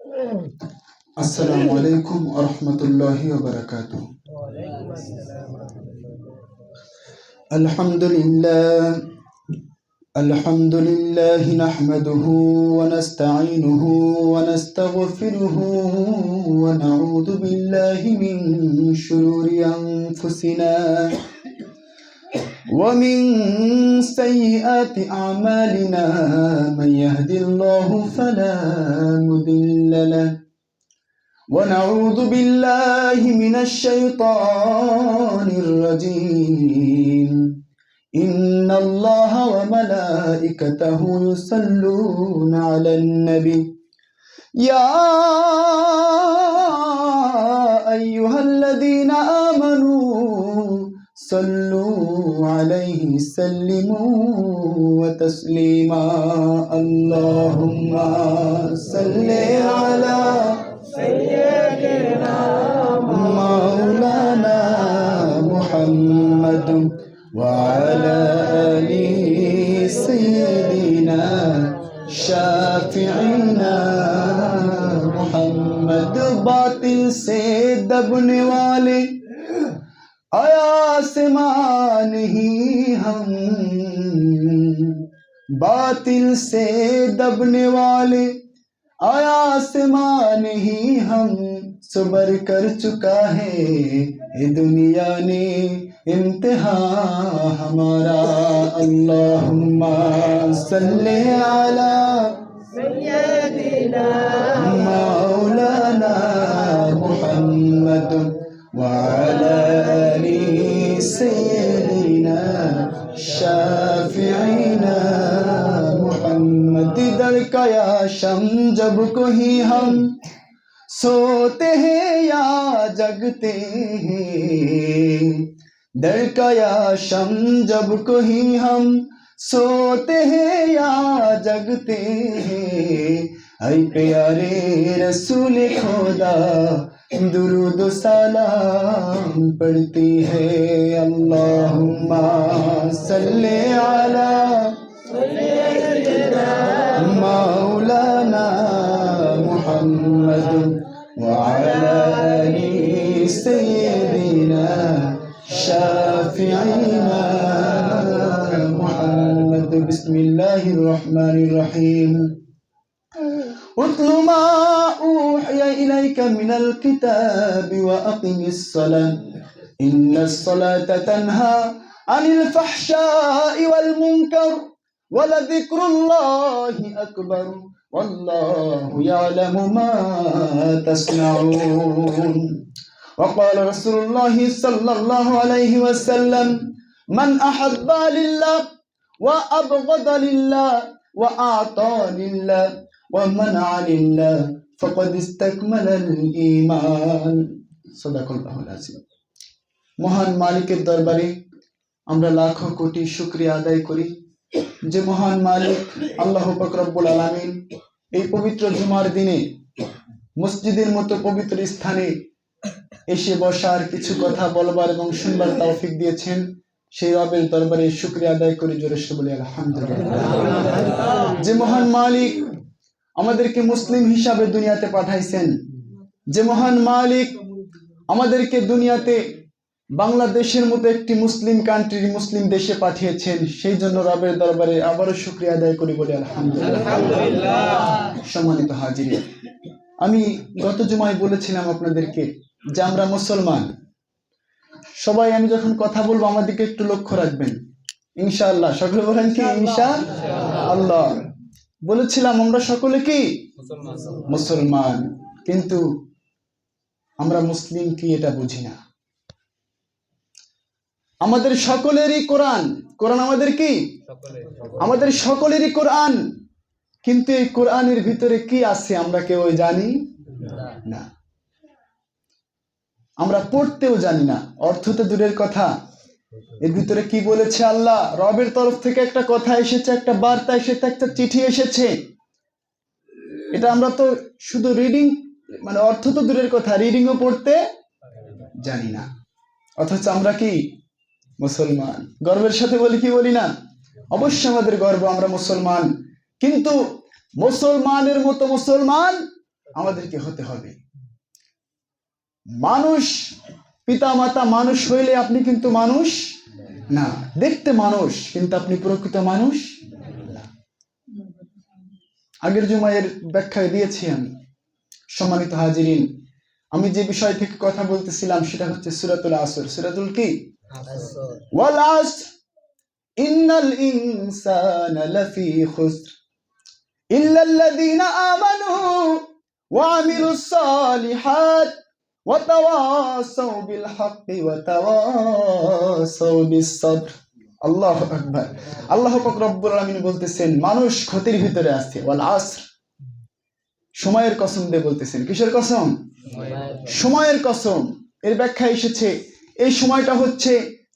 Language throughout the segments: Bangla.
আসসালামু আলাইকুম ওয়া রাহমাতুল্লাহি ওয়া বারাকাতুহু। আলহামদুলিল্লাহ নাহমাদুহু ওয়া নাস্তাঈনুহু ওয়া নাস্তাগফিরুহু ওয়া নাউযু বিল্লাহি মিন শুরুরি আনফুসিনা ওয়া মিন সাইয়্যাতি আমালিনা মান ইয়াহদিল্লাহু ফালা মুদিল্লা লাহু ونعوذ بالله من الشيطان الرجيم إن الله وملائكته يصلون على النبي يا أيها الذين آمنوا صلوا عليه سلموا وتسليما اللهم صل على سيدنا مولانا محمد وعلى آل سيدنا شافعنا محمد باطل से दबने वाले आसमान ही हम बातिल से दबने वाले आसमान ही हम सबर कर चुका है ये दुनिया ने इम्तिहान हमारा अल्लाहुम्मा सल्ले अला सय्यदिना मौलाना मुहम्मद व अला आलि सय्यदिना शाफिईना दर का शम जब कोई हम सोते हैं या जगते हैं दर का शम जब कोई हम सोते हैं या जगते हैं ऐ प्यारे रसूल खुदा दुरूद सलाम पढ़ती है अल्लाहुम्मा सल्ले अला मौलाना मुहम्मद वअला आलि सय्यदिना शाफिईना मुहम्मद बिस्मिल्लाहिर रहमानिर रहीम उतलु मा ऊहिया इलैका मिनल किताबि व अक़िमिस सलात इन्नस सलाता तन्हा अनिल फहशाइ वल मुनकर वलज़िक्रुल्लाहि अकबर वल्लाहु यअलमु मा तस्नऊन वक़ाल रसूलुल्लाहि सल्लल्लाहु अलैहि वसल्लम मन अहब्बा लिल्लाह व अबग़द लिल्लाह व आता लिल्लाह व मनअ लिल्लाह फ़क़द इस्तकमलल ईमान सदाक़ल्लाहुल अज़ीम। মহান মালিকের দরবারে আমরা লাখো কোটি শুকরিয়া আদায় করি যে মহান মালিক আল্লাহ পাক রব্বুল আলামিন এই পবিত্র জুমার দিনে মসজিদের মতো পবিত্র স্থানে এসে বসার কিছু কথা বলবার এবং শুনবার তৌফিক দিয়েছেন সেই রবের দরবারে শুকরিয়া আদায় করি জোরে সে বলি আলহামদুলিল্লাহ। যে মহান মালিক আমাদেরকে মুসলিম হিসাবে দুনিয়াতে পাঠাইছেন, যে মহান মালিক আমাদেরকে দুনিয়াতে বাংলাদেশের মতো একটি মুসলিম কান্ট্রি মুসলিম দেশে পাঠিয়েছেন, সেই জন্য রবের দরবারে আবারও শুকরিয়া আদায় করি বলি আলহামদুলিল্লাহ। সম্মানিত হাজিরিন, আমি গত জুমায় বলেছিলাম আপনাদেরকে যে আমরা মুসলমান সবাই, আমি যখন কথা বলবো আমার দিকে একটু লক্ষ্য রাখবেন ইনশাআল্লাহ। সকলে বলেন কি ইনশাআল্লাহ। বলেছিলাম আমরা সকলে কি মুসলমান, কিন্তু আমরা মুসলিম কি এটা বুঝি না। আমাদের সকলেরই কোরআন, কোরআন আমাদের কি আমাদের সকলেরই কোরআন, কিন্তু এই কোরআনের ভিতরে কি আছে আমরা কেউ জানি না। আমরা পড়তেও জানি না, অর্থ তো দূরের কথা, এর ভিতরে কি বলেছে আল্লাহ, রবের তরফ থেকে একটা কথা এসেছে, একটা বার্তা এসেছে, একটা চিঠি এসেছে, এটা আমরা তো শুধু রিডিং, মানে অর্থ তো দূরের কথা, রিডিংও পড়তে জানি না। অথচ আমরা কি মুসলমান। গর্বের সাথে বলি কি বলি না? অবশ্যই আমাদের গর্ব, আমরা মুসলমান। কিন্তু মুসলমানের মতো মুসলমান আমাদেরকে হতে হবে। মানুষ, পিতা মাতা মানুষ হইলে আপনি কিন্তু মানুষ না। দেখতে মানুষ, কিন্তু আপনি প্রকৃত মানুষ না। আগের জুমায়ের ব্যাখ্যায় দিয়েছি আমি। সম্মানিত হাজিরিন, আমি যে বিষয় থেকে কথা বলতেছিলাম সেটা হচ্ছে সূরাতুল আসর। সূরাতুল কি? ওয়াল আসর ইন্নাল ইনসানা লাফি খুসর ইল্লাল্লাযীনা আমানু ওয়া আমিলুস সালিহাত ওয়া তাওয়াসাউ বিল হাক্কি ওয়া তাওয়াসাউ বিস সাবর। আল্লাহু আকবার। আল্লাহ পাক রব্বুল আলামিন বলতেছেন মানুষ ক্ষতির ভিতরে আছে। ওয়াল আসর, সময়ের কসম দিয়ে বলতেছেন। কিসের কসম? সময়ের কসম। এর ব্যাখ্যা এসেছে এই সময়টা হচ্ছে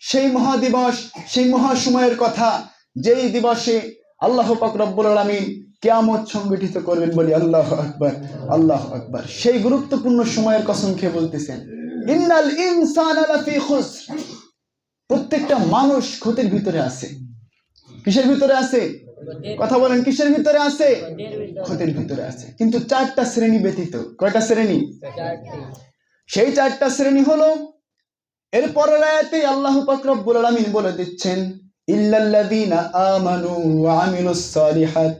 সেই মহাদিবস, সেই মহাসময়ের কথা, যেই দিবসে আল্লাহ পাক রব্বুল আলামিন কিয়ামত সংগঠিত করবেন। বলি আল্লাহু আকবার, আল্লাহু আকবার। সেই গুরুত্বপূর্ণ সময়ের কসম খেয়ে বলতেছেন ইন্নাল ইনসানা লাফি খুসর। প্রত্যেকটা মানুষ ক্ষতির ভিতরে আছে। কিসের ভিতরে আছে? কথা বলেন, কিসের ভিতরে আছে? ক্ষতির ভিতরে আছে। কিন্তু চারটা শ্রেণী ব্যতীত। কয়টা শ্রেণী? সেই চারটা শ্রেণী হলো, এর পরের আয়াতে আল্লাহ পাক রব্বুল আলামিন বলে দিচ্ছেন ইল্লাল্লাযীনা আমানু ওয়া আমিলুস সালিহাত,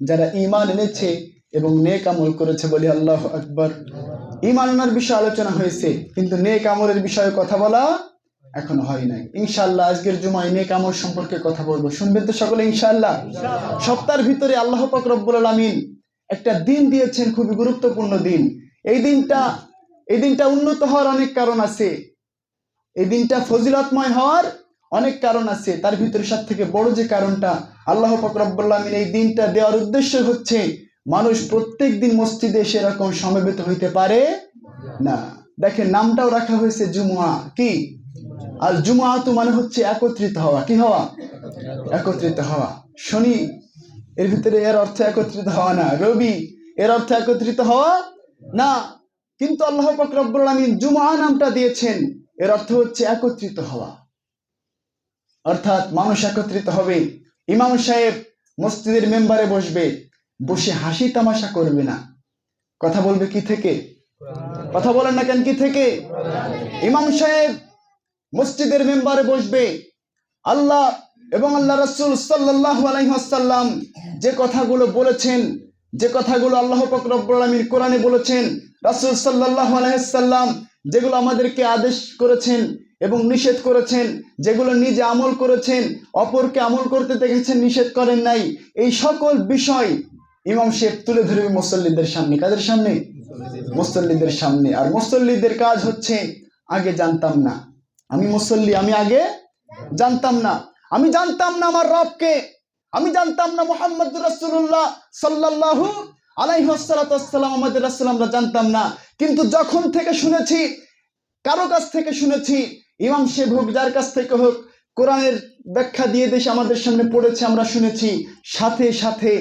যারা ঈমান এনেছে এবং নেক আমল করেছে। বলি আল্লাহু আকবার। ঈমান আনার বিষয়ে আলোচনা হয়েছে, কিন্তু নেক আমলের বিষয়ে কথা বলা এখনো হয় নাই। ইনশাআল্লাহ আজকের জুমায় নেক আমল সম্পর্কে কথা বলবো। শুনবেন তো সকলে ইনশাআল্লাহ? সপ্তাহের ভিতরে আল্লাহ পাক রব্বুল আলামিন একটা দিন দিয়েছেন, খুবই গুরুত্বপূর্ণ দিন। এই দিনটা উন্নত হওয়ার অনেক কারণ আছে। এই দিনটা ফজিলতময় হওয়ার অনেক কারণ আছে। তার ভিতরে সব থেকে বড় যে কারণটা, আল্লাহ পাক রব্বুল আলামিন এই দিনটা দেওয়ার উদ্দেশ্য হচ্ছে মানুষ প্রত্যেক দিন মসজিদে সেরকম সমবেত হইতে পারে না। দেখেন, নামটাও রাখা হয়েছে জুমুয়া। কি? আর জুমুআতু মানে হচ্ছে একত্রিত হওয়া। কি হওয়া? একত্রিত হওয়া। শনি, এর ভিতরে এর অর্থ একত্রিত হওয়া না। রবি, এর অর্থ একত্রিত হওয়া না। কিন্তু আল্লাহ পাক রব্বুল আলামিন জুমুআ নামটা দিয়েছেন, এর অর্থ হচ্ছে একত্রিত হওয়া। অর্থাৎ মানুষ একত্রিত হবে। ইমাম সাহেব মসজিদের মেম্বারে বসবে, বসে হাসি তামাশা করবে না। কথা বলবে কি থেকে? কথা বলেন না কেন? কি থেকে? ইমাম সাহেব মসজিদের মেম্বারে বসবে, আল্লাহ এবং আল্লাহ রাসূল সাল্লাল্লাহু আলাইহি ওয়াসাল্লাম যে কথাগুলো বলেছেন, যে কথাগুলো আল্লাহ পাক রব্বুল আলামিন কোরআনে বলেছেন, রাসূল সাল্লাল্লাহু আলাইহি ওয়াসাল্লাম যেগুলো আমাদেরকে আদেশ করেছেন এবং নিষেধ করেছেন, যেগুলো নিজে আমল করেছেন, অপরকে আমল করতে দেখেছেন, নিষেধ করেন নাই, এই সকল বিষয় ইমাম সাহেব তুলে ধরবে মুসল্লিদের সামনে। কাদের সামনে? মুসল্লিদের সামনে। আর মুসল্লিদের কাজ হচ্ছে, আগে জানতাম না, আমি মুসল্লি, আমি আগে জানতাম না, আমি জানতাম না আমার রবকে, আমি জানতাম না মুহাম্মদুর রাসূলুল্লাহ সাল্লাল্লাহু আলাইহি ওয়াসাল্লাম আমাদের রাসূল, আমরা জানতাম না। কিন্তু যখন থেকে শুনেছি, কারো কাছ থেকে শুনেছি, ইমাম সাহেব হোক, যার কাছ থেকে হোক, কোরআনের ব্যাখ্যা দিয়ে দেশ আমাদের সামনে পড়েছে, আমরা শুনেছি, সাথে সাথে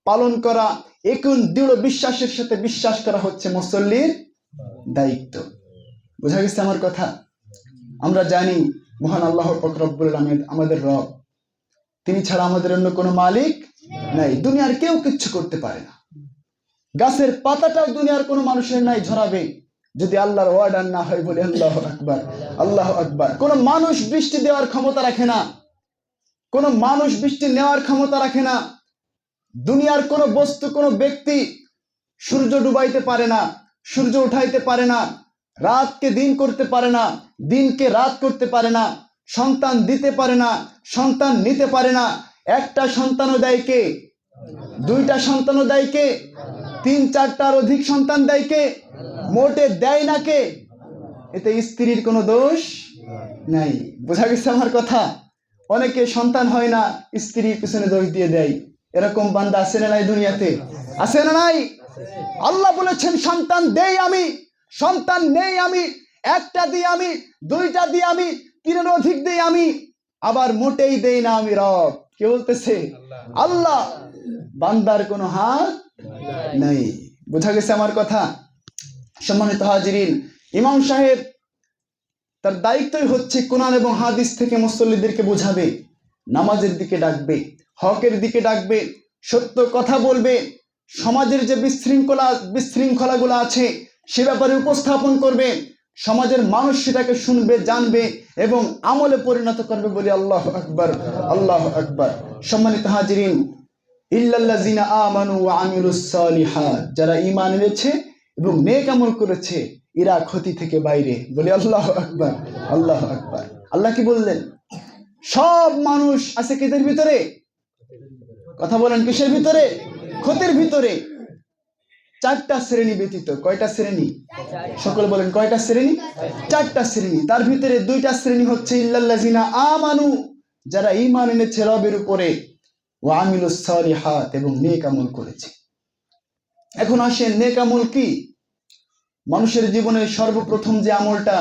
পালন করা, এখন দৃঢ় বিশ্বাসের সাথে বিশ্বাস করা হচ্ছে মুসল্লির দায়িত্ব। বোঝা গেছে আমার কথা? আমরা জানি মহান আল্লাহ পাক রব্বুল আলামিন আমাদের রব, তিনি ছাড়া আমাদের অন্য কোনো মালিক নাই। দুনিয়ার কেউ কিচ্ছু করতে পারে না। গাছের পাতাটাও দুনিয়ার কোনো মানুষের নাই ঝরাবে, যদি আল্লাহর অর্ডার না হয়। বলে আল্লাহু আকবার, আল্লাহু আকবার। কোনো মানুষ বৃষ্টি দেওয়ার ক্ষমতা রাখে না, কোনো মানুষ বৃষ্টি নেওয়ার ক্ষমতা রাখে না। দুনিয়ার কোনো বস্তু, কোনো ব্যক্তি সূর্য ডুবাইতে পারে না, সূর্য উঠাইতে পারে না, রাতকে দিন করতে পারে না, দিনকে রাত করতে পারে না, সন্তান দিতে পারে না, সন্তান নিতে পারে না। একটা সন্তানও দেয় কে? দুইটা সন্তানও দেয় কে? তিন চারটার অধিক সন্তান দেয় কে? মোটে দেয় না কে? এতে স্ত্রীর কোনো দোষ নাই। বোঝা গেছে আমার কথা? অনেকে সন্তান হয় না, স্ত্রীর পিছনে দোষ দিয়ে দেয়। এরকম বান্দা আছে না নাই দুনিয়াতে? আছে না নাই? আল্লাহ বলেছেন সন্তান দেই আমি, সন্তান নেই আমি, একটা দিই আমি, দুইটা দিই আমি, তিনের অধিক দেই আমি, আবার মোটেই দেই না আমি রব। কে বলতেছে? আল্লাহ। বান্দার কোনো হাত নাই। বোঝা গেছে আমার কথা? সম্মানিত হাজিরিন, ইমাম সাহেব তার দায়িত্বই হচ্ছে কোরআন এবং হাদিস থেকে মুসল্লিদেরকে বোঝাবে, নামাজের দিকে ডাকবে, হকের দিকে ডাকবে, সত্য কথা বলবে, সমাজের যে বিশৃঙ্খলাগুলো আছে সে ব্যাপারে উপস্থাপন করবে, সমাজের মানুষ সেটাকে শুনবে, জানবে এবং আমলে পরিণত করবে। বলি আল্লাহু আকবার, আল্লাহু আকবার। সম্মানিত হাজিরিন, ইল্লাল্লাযিনা আমানু ওয়া আমিলুস সালিহাত, যারা ঈমান এনেছে এবং নেক আমল করেছে এরা ক্ষতি থেকে বাইরে। বলি আল্লাহু আকবার, আল্লাহু আকবার। আল্লাহ কি বললেন? সব মানুষ আছে কিসের ভিতরে? কথা বলেন, কিসের ভিতরে? ক্ষতির ভিতরে। চারটা শ্রেণী ব্যতীত। কয়টা শ্রেণী? সকলে বলেন কয়টা শ্রেণী? চারটা শ্রেণী। তার ভিতরে দুইটা শ্রেণী হচ্ছে ইল্লাল্লাযিনা আমানু, যারা ঈমান এনেছে রবের উপরে, ওয়া আমিলুস সালিহাত, এবং নেক আমল করেছে। এখন আসেন, নেক আমল কি? মানুষের জীবনে সর্বপ্রথম যে আমলটা,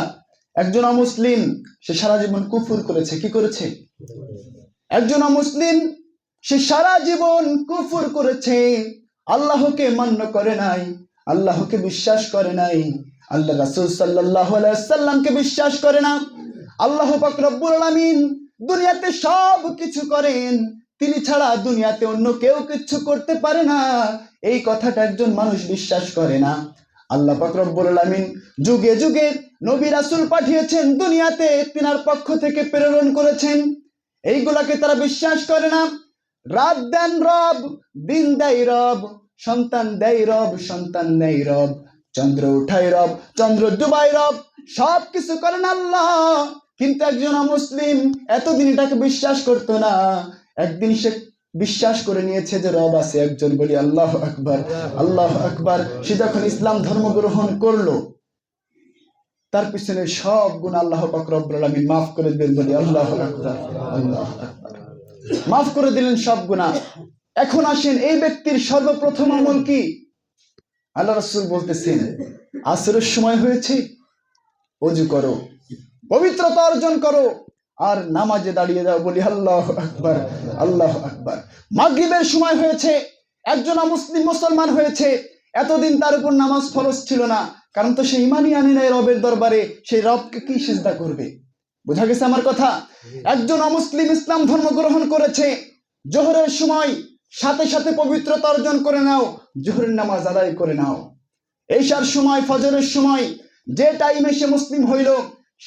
একজন অমুসলিম সে সারা জীবন কুফর করেছে। কি করেছে? একজন অমুসলিম সে সারা জীবন কুফর করেছে, আল্লাহকে মান্য করে নাই, আল্লাহকে বিশ্বাস করে নাই, আল্লাহ রাসূল সাল্লাল্লাহু আলাইহি ওয়াসাল্লামকে বিশ্বাস করে না। আল্লাহ পাক রব্বুল আলামিন দুনিয়াতে সব কিছু করেন, তিনি ছাড়া দুনিয়াতে অন্য কেউ কিছু করতে পারে না, এই কথাটা একজন মানুষ বিশ্বাস করে না। আল্লাহ পাক রব্বুল আলামিন যুগে যুগে নবী রাসূল পাঠিয়েছেন দুনিয়াতে, তিনার পক্ষ থেকে প্রেরণ করেছেন, এইগুলাকে তারা বিশ্বাস করে না। রাত দেন রব, দিন দেয় রব, সন্তান দেয় রব, সন্তান নেয় রব, চন্দ্র উঠায় রব, চন্দ্র ডুবায় রব, সব কিছু করেন আল্লাহ। কিন্তু একজন মুসলিম এতদিন এটাকে বিশ্বাস করতো না, একদিন সে বিশ্বাস করে নিয়েছে যে রব আছে একজন। বলি আল্লাহু আকবার, আল্লাহু আকবার। সে যখন ইসলাম ধর্ম গ্রহণ করলো, তার পিছনে সব গুনাহ আল্লাহ পাক রব্বুল আলামিন মাফ করে দিলেন। বলি আল্লাহু আকবার, আল্লাহু আকবার। মাফ করে দিলেন সব গুনাহ। এখন আসেন, এই ব্যক্তির সর্বপ্রথম আমল কি? আল্লাহ রাসূল বলতেছেন, আসরের সময় হয়েছে, ওযু করো, পবিত্রতা অর্জন করো, আর নামাজে দাঁড়িয়ে যাও। বলি আল্লাহু আকবার, আল্লাহু আকবার। মাগরিবের সময় হয়েছে, একজন মুসলিম মুসলমান হয়েছে, এতদিন তার উপর নামাজ ফরজ ছিল না, কারণ তো সে ঈমানই আনে নাই রবের দরবারে, সেই রবকে কি সিজদা করবে? বোঝা গেছে আমার কথা? একজন অমুসলিম ইসলাম ধর্ম গ্রহণ করেছে, জোহরের সময় সাথে সাথে পবিত্রতা অর্জন করে নাও, জোহরের নামাজ আদায় করে নাও। ঈশার সময়, ফজরের সময় যে টাইমে সে মুসলিম হইল,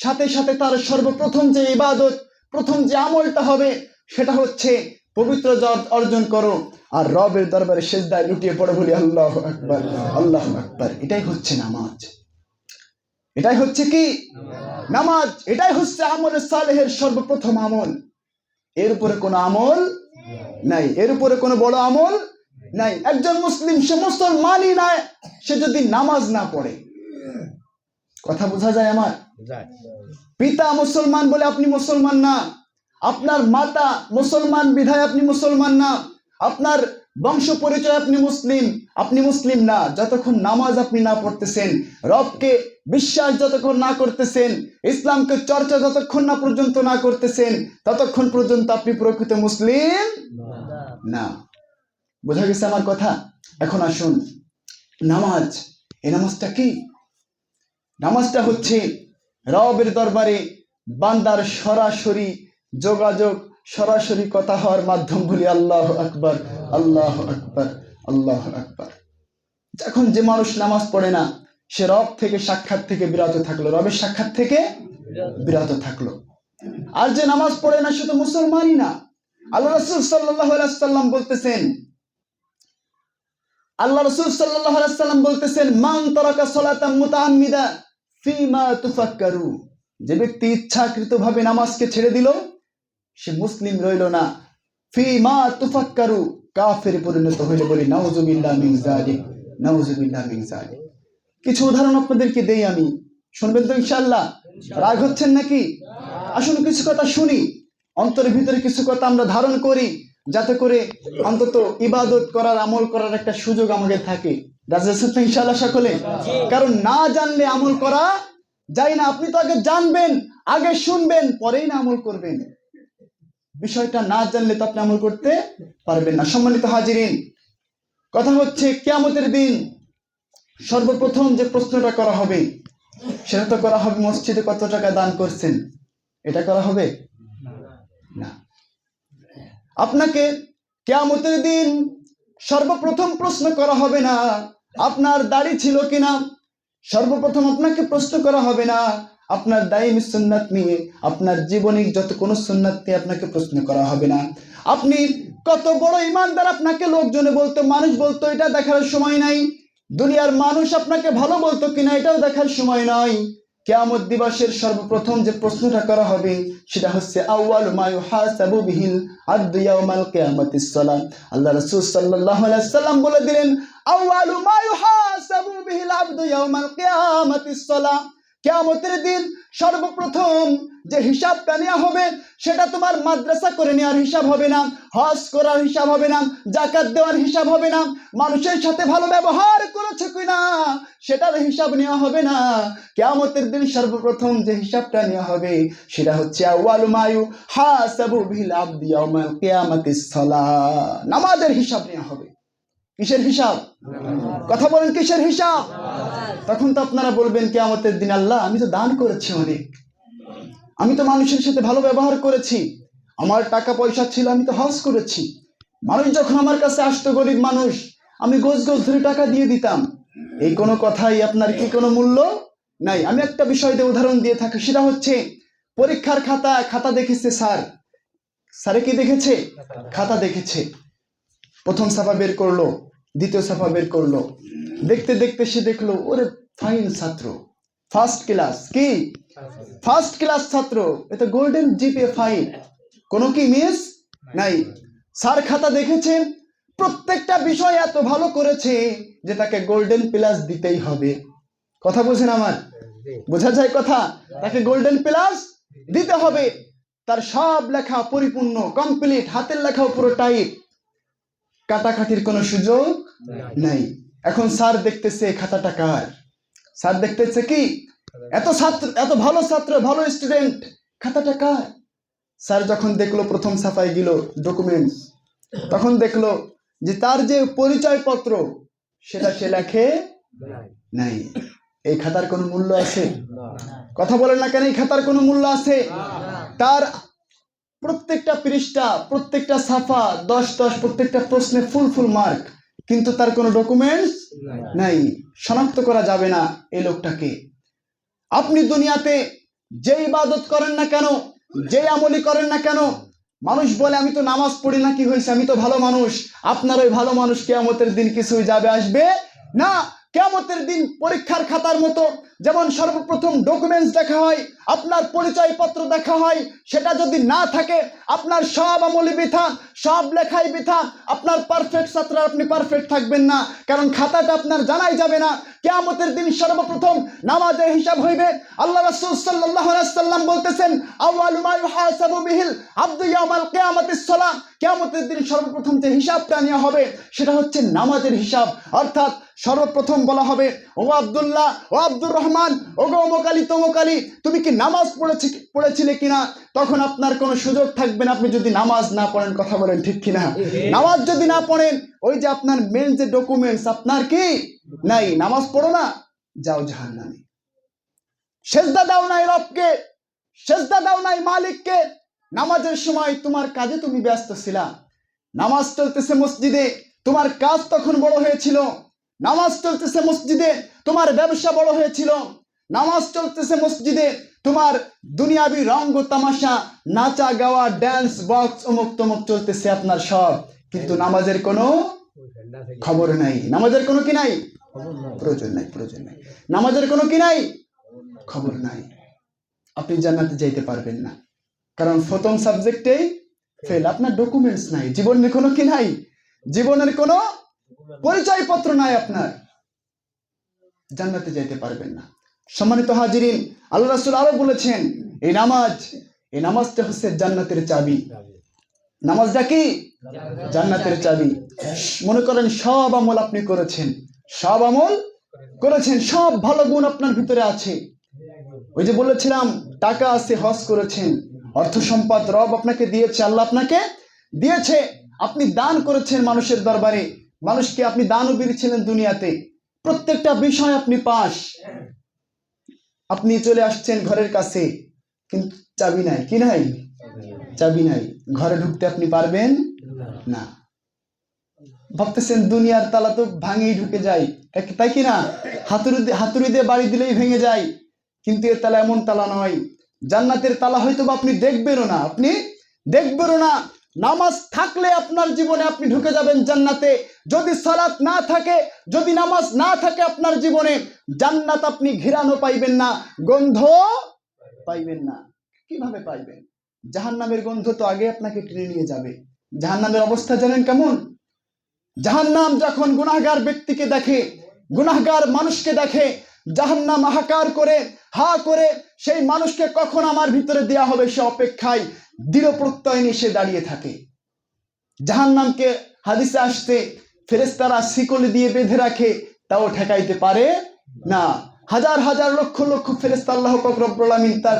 সাথে সাথে তার সর্বপ্রথম যে ইবাদত, প্রথম যে আমলটা হবে সেটা হচ্ছে পবিত্রতা অর্জন করো আর রবের দরবারে সিজদায় লুটিয়ে পড়ো। বলি আল্লাহু আকবার, আল্লাহু আকবার। এটাই হচ্ছে নামাজ। এটাই হচ্ছে কি? নামাজ। এটাই হচ্ছে আমলে সালেহের সর্বপ্রথম আমল। এর উপরে কোনো আমল নাই, এর উপরে কোনো বড় আমল নাই। একজন মুসলিম সে মুসলমানই না, সে যদি নামাজ না পড়ে। কথা বোঝা যায় আমার? পিতা মুসলমান বলে আপনি মুসলমান না, আপনার মাতা মুসলমান বিধায় আপনি মুসলমান না, আপনার বংশ পরিচয় আপনি মুসলিম না, যতক্ষণ নামাজ আপনি না পড়তেছেন, রবকে বিশ্বাস যতক্ষণ না করতেছেন, ইসলামকে চর্চা যতক্ষণ না পর্যন্ত না করতেছেন, ততক্ষণ পর্যন্ত আপনি প্রকৃত মুসলিম না। বোঝা গেছে আমার কথা? এখন আসুন, নামাজ, এই নামাজটা কি? নামাজটা হচ্ছে রবের দরবারে বান্দার সরাসরি যোগাযোগ, সরাসরি কথা হওয়ার মাধ্যম। বলি আল্লাহু আকবার, আল্লাহু আকবার, আল্লাহু আকবার। এখন যে মানুষ নামাজ পড়ে না, সে রব থেকে সাক্ষাৎ থেকে বিরত থাকলো, রবের সাক্ষাৎ থেকে বিরত থাকলো। আর যে নামাজ পড়ে না সে তো মুসলমানই না। আল্লাহ রাসূল সাল্লাল্লাহু আলাইহি ওয়াসাল্লাম বলতেছেন, আল্লাহ রাসূল সাল্লাল্লাহু আলাইহি ওয়াসাল্লাম বলতেছেন, মান তারাকা সালাতান মুতাআম্মিদা ফিমা তুফাক্কারু, যে ব্যক্তি ইচ্ছাকৃতভাবে নামাজকে ছেড়ে দিল সে মুসলিম রইল না, ফিমা তুফাক্কারু, কাফের পরিণত হইল। বলি নাউযুবিল্লাহ মিন যালিক, নাউযুবিল্লাহ মিন যালিক। কিছু উদাহরণ আপনাদেরকে দেই আমি, শুনবেন তো ইনশাআল্লাহ? রাগ হচ্ছেন নাকি? আসুন কিছু কথা শুনি, অন্তরের ভিতরে কিছু কথা আমরা ধারণ করি, যাতে করে অন্তত ইবাদত করার, আমল করার একটা সুযোগ আমাদের থাকে। রাজি আছেন তো ইনশাআল্লাহ সকলে? কারণ না জানলে আমল করা যায় না। আপনি তো আগে জানবেন, আগে শুনবেন, পরেই না আমল করবেন। বিষয়টা না জানলে তো আপনি আমল করতে পারবেন না। সম্মানিত হাজিরিন, কথা হচ্ছে কিয়ামতের দিন সর্বপ্রথম যে প্রশ্নটা করা হবে সেটা তো করা হবে মসজিদে কত টাকা দান করছেন, এটা করা হবে না। আপনাকে কিয়ামতের দিন সর্বপ্রথম প্রশ্ন করা হবে না আপনার দাড়ি ছিল কিনা, সর্বপ্রথম আপনাকে প্রশ্ন করা হবে না আপনার দায়মি সুন্নাত নিয়ে, আপনার জীবনিক যত কোনো সুন্নাত নিয়ে আপনাকে প্রশ্ন করা হবে না। আপনি কত বড় ইমানদার আপনাকে লোকজনে বলতো, মানুষ বলতো, এটা দেখার সময় নাই। দুনিয়ার মানুষ আপনাকে ভালো বলতো কিনা এটাও দেখার সময় নয়। কিয়ামত দিবসের সর্বপ্রথম যে প্রশ্নটা করা হবে সেটা হচ্ছে আউয়ালু মা ইউহাসাবু বিহিল আবদু ইয়াউমাল কিয়ামাতিস সালাম। আল্লাহ রাসূল সাল্লাল্লাহু আলাইহি ওয়াসাল্লাম বলে দিলেন, আউয়ালু মা ইউহাসাবু বিহিল আবদু ইয়াউমাল কিয়ামাতিস সালাম। কিয়ামতের দিন সর্বপ্রথম যে হিসাবটা নেওয়া হবে সেটা তোমার মাদ্রাসা করে নেওয়ার হিসাব হবে না, হজ করার হিসাব হবে না, যাকাত দেওয়ার হিসাব হবে না, মানুষের সাথে ভালো ব্যবহার করেছে কিনা সেটার হিসাব নেওয়া হবে না। কিয়ামতের দিন সর্বপ্রথম যে হিসাবটা নেওয়া হবে সেটা হচ্ছে আউয়ালু মা ইউহাসাবু বিহিল আবদু ইয়াউমাল কিয়ামাতিস সালাহ। নামাজের হিসাব নেওয়া হবে। কিসের হিসাব? কথা বলেন, কিসের হিসাব? তখন তো আপনারা বলবেন কিয়ামতের দিন, আল্লাহ আমি তো দান করেছি অনেক, আমি তো মানুষের সাথে ভালো ব্যবহার করেছি, আমার টাকা পয়সা ছিল, আমি তো হজ করেছি, মানুষ যখন আমার কাছে আসতো গরিব মানুষ আমি গোছ গোছ ধরে টাকা দিয়ে দিতাম, এই কোনো কথাই আপনার কি কোনো মূল্য নাই? আমি একটা বিষয় দিয়ে উদাহরণ দিয়ে থাকি, সেটা হচ্ছে পরীক্ষার খাতা দেখেছে স্যারে কি দেখেছে? খাতা দেখেছে। প্রথম ছাপা বের করলো, দ্বিতীয় ছাপা বের করলো, দেখতে দেখতে সে দেখলো ওরে ফাইন ছাত্র, ফার্স্ট ক্লাস, কি ফার্স্ট ক্লাস ছাত্র, এটা গোল্ডেন জিপিএ ফাইন, কোনো কি মিস নাই। স্যার খাতা দেখেছেন, প্রত্যেকটা বিষয় এত ভালো করেছে যে তাকে গোল্ডেন প্লাস দিতেই হবে। কথা বুঝেন আমার? বোঝা যায় কথা? তাকে গোল্ডেন প্লাস দিতে হবে। তার সব লেখা পরিপূর্ণ, কমপ্লিট, হাতের লেখাও পুরো টাইপ, কাটাকাটির কোনো সুযোগ নাই। এখন স্যার দেখতেছে খাতাটা কার? স্যার দেখতেছে কি এত ভালো ছাত্র, ভালো স্টুডেন্ট, খাতাটা কার? স্যার যখন দেখলো প্রথম ছাপায় গেল ডকুমেন্টস, তখন দেখলো যে তার যে পরিচয় পত্র সেটা সে লেখে নাই। এই খাতার কোনো মূল্য আছে? কথা বলেন না কেন? এই খাতার কোনো মূল্য আছে? তার প্রত্যেকটা পৃষ্ঠা, প্রত্যেকটা ছাপা 10-10, প্রত্যেকটা প্রশ্নে ফুল মার্ক, কিন্তু তার কোনো ডকুমেন্টস নাই, শনাক্ত করা যাবে না এই লোকটাকে। আপনি দুনিয়াতে যে ইবাদত করেন না কেন, যে আমলি করেন না কেন, মানুষ বলে আমি তো নামাজ পড়ি না, কি হয়েছে, আমি তো ভালো মানুষ। আপনার ওই ভালো মানুষ কিয়ামতের দিন কিছুই যাবে আসবে না। কিয়ামতের দিন পরীক্ষার খাতার মতো যেমন সর্বপ্রথম ডকুমেন্টস দেখা হয়, আপনার পরিচয় পত্র দেখা হয়, সেটা যদি না থাকে আপনার সব আমলি বৃথা, সব লেখাই বৃথা। আপনার পারফেক্ট ছাত্র, আপনি পারফেক্ট থাকবেন না, কারণ খাতাটা আপনার জানাই যাবে না। কিয়ামতের দিন সর্বপ্রথম নামাজের হিসাব হইবে। আল্লাহ রাসূল সাল্লাল্লাহু আলাইহি ওয়াসাল্লাম বলতেছেন, আউয়ালু মা ইউহাসাবু বিহিল আবদু ইয়াউমাল কিয়ামাতিস সালাহ। কিয়ামতের দিন সর্বপ্রথম যে হিসাবটা নেওয়া হবে সেটা হচ্ছে নামাজের হিসাব। অর্থাৎ সর্বপ্রথম বলা হবে, ও আব্দুল্লাহ, ও আব্দুর রহমান, ও গো অমুক আলী তমুক আলী, তুমি কি নামাজ পড়েছিলে কিনা? তখন আপনার কোনো সুযোগ থাকবে না আপনি যদি নামাজ না পড়েন। কথা বলেন ঠিক কিনা? নামাজ যদি না পড়েন, ওই যে আপনার মেন যে ডকুমেন্টস আপনার কি নাই, নামাজ পড়ো না, যাও জাহান্নামে। সেজদা দাও নাই রবকে, সেজদা দাও নাই মালিককে। নামাজের সময় তোমার কাজে তুমি ব্যস্ত ছিলা, নামাজ চলতেছে মসজিদে, তোমার কাজ তখন বড় হয়েছিল। নামাজ চলতেছে মসজিদে, তোমার ব্যবসা বড় হয়েছিল। নামাজ চলতেছে মসজিদে, তোমার দুনিয়াবি রঙ্গ তামাশা, নাচা গাওয়া, ড্যান্স বক্স, অমুক তমুক চলতেছে আপনার সব, কিন্তু নামাজের কোনো খবর নাই। নামাজের কোনো কি নাই? প্রয়োজন নাই, প্রয়োজন নাই। নামাজের কোনো কি নাই? খবর নাই। আপনি জান্নাতে যাইতে পারবেন না, কারণ প্রথম সাবজেক্টেই ফেল। আপনার ডকুমেন্টস নাই, জীবনের কোনো কি নাই, জীবনের কোনো পরিচয় পত্র নাই, আপনার জান্নাতে যাইতে পারবেন না। সম্মানিত হাজিরিন, আল্লাহ রাসূল আরো বলেছেন, এই নামাজটা হচ্ছে জান্নাতের চাবি। নামাজটা কি? জান্নাতের চাবি। মনে করেন সব আমল আপনি করেছেন, সব আমল করেছেন, সব ভালো গুণ আপনার ভিতরে আছে। ওই যে বলেছিলাম টাকা আছে, হজ করেছেন, অর্থ সম্পদ রব আপনাকে দিয়েছে, আল্লাহ আপনাকে দিয়েছে, আপনি দান করেছেন মানুষের দরবারে, মানুষকে আপনি দানবীর ছিলেন দুনিয়াতে, প্রত্যেকটা বিষয় আপনি পাস। আপনি চলে আসছেন ঘরের কাছে, কিন্তু চাবি নাই, কি নাই? চাবি নাই, ঘরে ঢুকতে আপনি পারবেন না। ভাবতেছেন দুনিয়ার তালা তো ভাঙেই ঢুকে যায়, তাই কি না? হাতুড়ি দিয়ে বাড়ি দিলেই ভেঙে যায়, কিন্তু এর তালা এমন তালা নয়। জান্নাতের তালা হয়তো আপনি দেখবেনও না, নামাজ থাকলে আপনার জীবনে আপনি ঢুকে যাবেন জান্নাতে। যদি সালাত না থাকে, যদি নামাজ না থাকে আপনার জীবনে, জান্নাত আপনি ঘিরানো পাইবেন না, গন্ধ পাইবেন না। কিভাবে পাইবেন? জাহান্নামের গন্ধ তো আগে আপনাকে টেনে নিয়ে যাবে। জাহান্নামের অবস্থা জানেন কেমন? জাহান্নাম যখন গুনাহগার ব্যক্তিকে দেখে, গুনাহগার মানুষকে দেখে, জাহান্নাম হাহাকার করে, হা করে সেই মানুষকে কখন আমার ভিতরে দেয়া হবে সে অপেক্ষায় দৃঢ় প্রত্যয় নিয়ে সে দাঁড়িয়ে থাকে। জাহান্নামকে হাদিসে আসছে ফেরেশতারা শিকল দিয়ে বেঁধে রাখে, তাও ঠেকাইতে পারে না। হাজার হাজার লক্ষ লক্ষ ফেরেশতা আল্লাহ পাক রব্বুল আমিন তার